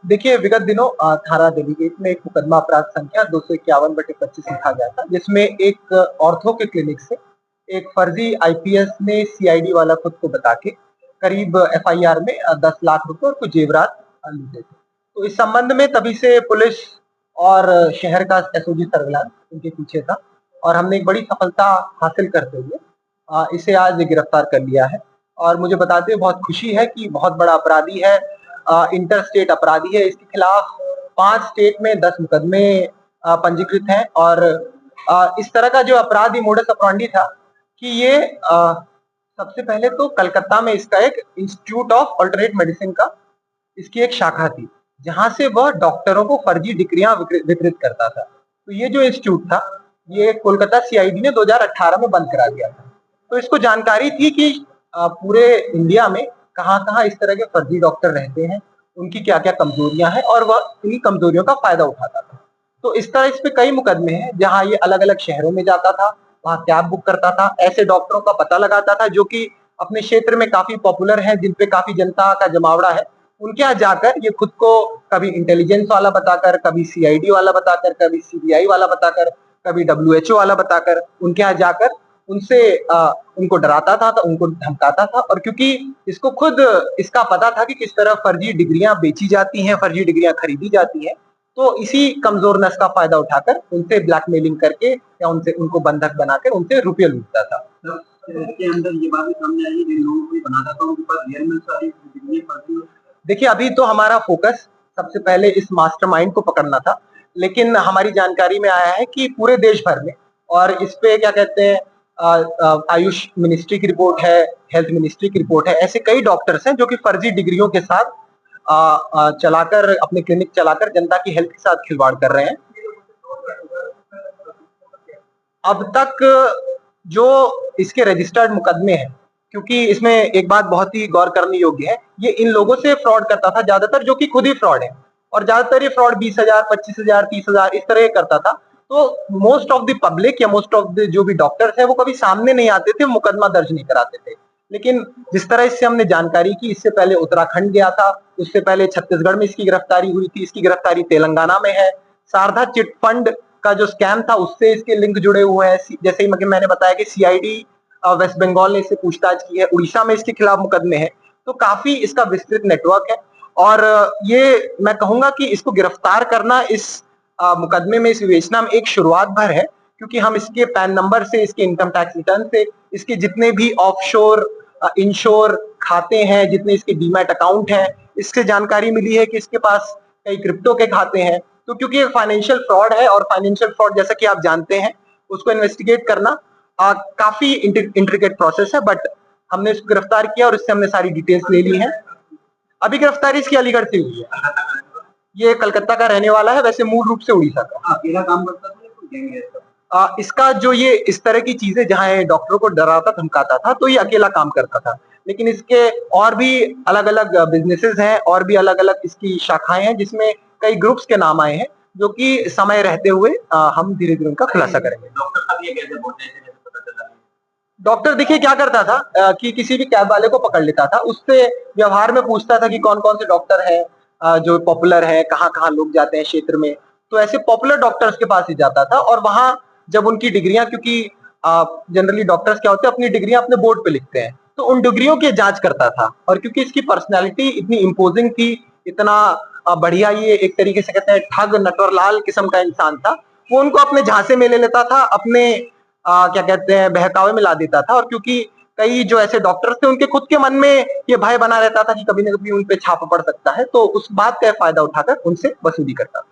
देखिए विगत दिनों थाना डेलीगेट में एक मुकदमा अपराध संख्या 251/25 लिखा गया था, जिसमें एक ऑर्थो के क्लिनिक से एक फर्जी आईपीएस ने सीआईडी वाला खुद को बता के करीब एफआईआर में 10 लाख रुपए और कुछ जेवरात लूटे थे। तो इस संबंध में तभी से पुलिस और शहर का एसओजी सर्विलांस उनके पीछे था और हमने एक बड़ी सफलता हासिल करते हुए इसे आज गिरफ्तार कर लिया है। और मुझे बताते हुए बहुत खुशी है कि बहुत बड़ा अपराधी है, इंटर स्टेट अपराधी है। इसके खिलाफ 5 स्टेट में 10 मुकदमे पंजीकृत हैं और इस तरह का जो अपराधी मोडस ऑपरेंडी था कि ये सबसे पहले तो कलकत्ता में इसका एक इंस्टीट्यूट ऑफ अल्टरनेट मेडिसिन का इसकी एक शाखा थी, जहां से वह डॉक्टरों को फर्जी डिग्रियां वितरित करता था। तो ये जो इंस्टीट्यूट था, ये कोलकाता सीआईडी ने 2018 में बंद करा दिया था। तो इसको जानकारी थी कि पूरे इंडिया में कहाँ-कहाँ इस तरह के फर्जी डॉक्टर रहते हैं, उनकी क्या-क्या कमजोरियां हैं और वह इन्हीं कमजोरियों का फायदा उठाता था। तो इस तरह इस पे कई मुकदमे हैं, जहां ये अलग-अलग शहरों में जाता था, वहां कैब बुक करता था, ऐसे डॉक्टरों का पता लगाता था जो कि अपने क्षेत्र में काफी पॉपुलर हैं, जिन पे काफी जनता का जमावड़ा है। उनके यहाँ जाकर ये खुद को कभी इंटेलिजेंस वाला बताकर, कभी सीआईडी वाला बताकर, कभी सीबीआई वाला बताकर, कभी डब्ल्यूएचओ वाला बताकर उनके यहाँ जाकर उनसे उनको डराता था, तो उनको धमकाता था। और क्योंकि इसको खुद इसका पता था कि किस तरह फर्जी डिग्रियां बेची जाती हैं, फर्जी डिग्रियां खरीदी जाती हैं, तो इसी कमजोर नस का फायदा उठाकर उनसे ब्लैकमेलिंग करके या उनसे उनको बंधक बनाकर उनसे रुपये लूटता था। इसके अंदर ये बात भी सामने आई है जिन लोगों को ये बनाता था उनके पास रियल में सारी डिग्रियां फर्जी। देखिए अभी तो हमारा फोकस सबसे पहले इस मास्टरमाइंड को पकड़ना था, लेकिन हमारी जानकारी में आया है कि पूरे देश भर में और इस पे क्या कहते हैं आयुष मिनिस्ट्री की रिपोर्ट है, हेल्थ मिनिस्ट्री की रिपोर्ट है, ऐसे कई डॉक्टर्स हैं जो कि फर्जी डिग्रियों के साथ चलाकर अपने क्लिनिक चलाकर जनता की हेल्थ के साथ खिलवाड़ कर रहे हैं। अब तक जो इसके रजिस्टर्ड मुकदमे हैं, क्योंकि इसमें एक बात बहुत ही गौर करने योग्य है, ये इन लोगों से फ्रॉड करता था ज्यादातर जो कि खुद ही फ्रॉड है, और ज्यादातर ये फ्रॉड 20,000, 25,000, 30,000 इस तरह करता था। तो मोस्ट ऑफ द पब्लिक या मोस्ट ऑफ द जो भी डॉक्टर्स है वो कभी सामने नहीं आते थे, मुकदमा दर्ज नहीं कराते थे। लेकिन जिस तरह इससे हमने जानकारी की, इससे पहले उत्तराखंड गया था, उससे पहले छत्तीसगढ़ में इसकी गिरफ्तारी हुई थी, इसकी गिरफ्तारी तेलंगाना में है। शारदा चिट फंड का जो स्कैम था उससे इसके लिंक जुड़े हुए हैं, जैसे ही मैंने बताया कि सीआईडी वेस्ट बंगाल ने इससे पूछताछ की है, उड़ीसा में इसके खिलाफ मुकदमे हैं। तो काफी इसका विस्तृत नेटवर्क है और ये मैं कहूंगा कि इसको गिरफ्तार करना इस मुकदमे में, इस विवेचना में एक शुरुआत भर है, क्योंकि हम इसके पैन नंबर से, इसके इनकम टैक्स रिटर्न से, इसके जितने भी ऑफशोर इंश्योर खाते हैं, जितने इसके डीमैट अकाउंट हैं, इससे जानकारी मिली है कि इसके पास कई क्रिप्टो के खाते हैं। तो क्योंकि ये फाइनेंशियल फ्रॉड है और फाइनेंशियल फ्रॉड जैसा कि आप जानते हैं उसको इन्वेस्टिगेट करना काफी इंट्रिकेट प्रोसेस है, बट हमने इसको गिरफ्तार किया और इससे हमने सारी डिटेल्स ले ली हैं। अभी गिरफ्तारी इसकी अलीगढ़ से हुई है, ये कलकत्ता का रहने वाला है, वैसे मूल रूप से उड़ीसा का। अकेला काम करता था इसका जो ये इस तरह की चीजें जहां डॉक्टरों को डराता धमकाता था, तो ये अकेला काम करता था, लेकिन इसके और भी अलग अलग बिजनेसेस हैं और भी अलग अलग इसकी शाखाएं हैं, जिसमें कई ग्रुप्स के नाम आए हैं, जो कि समय रहते हुए हम धीरे धीरे उनका खुलासा करेंगे। डॉक्टर देखिए क्या करता था कि किसी भी कैब वाले को पकड़ लेता था, उससे व्यवहार में पूछता था कि कौन कौन से डॉक्टर हैं जो पॉपुलर हैं, कहाँ कहाँ लोग जाते हैं क्षेत्र में। तो ऐसे पॉपुलर डॉक्टर्स के पास ही जाता था और वहां जब उनकी डिग्रियां, क्योंकि जनरली डॉक्टर्स क्या होते हैं अपनी डिग्रियां अपने बोर्ड पे लिखते हैं, तो उन डिग्रियों की जांच करता था। और क्योंकि इसकी पर्सनैलिटी इतनी इम्पोजिंग थी, इतना बढ़िया, ये एक तरीके से कहते हैं ठग नटवरलाल किस्म का इंसान था, वो उनको अपने झांसे में ले लेता था, अपने क्या कहते हैं बहकावे में ला देता था। और क्योंकि कई जो ऐसे डॉक्टर्स थे उनके खुद के मन में ये भय बना रहता था कि कभी ना कभी उन पे छापा पड़ सकता है, तो उस बात का फायदा उठाकर उनसे वसूली करता था।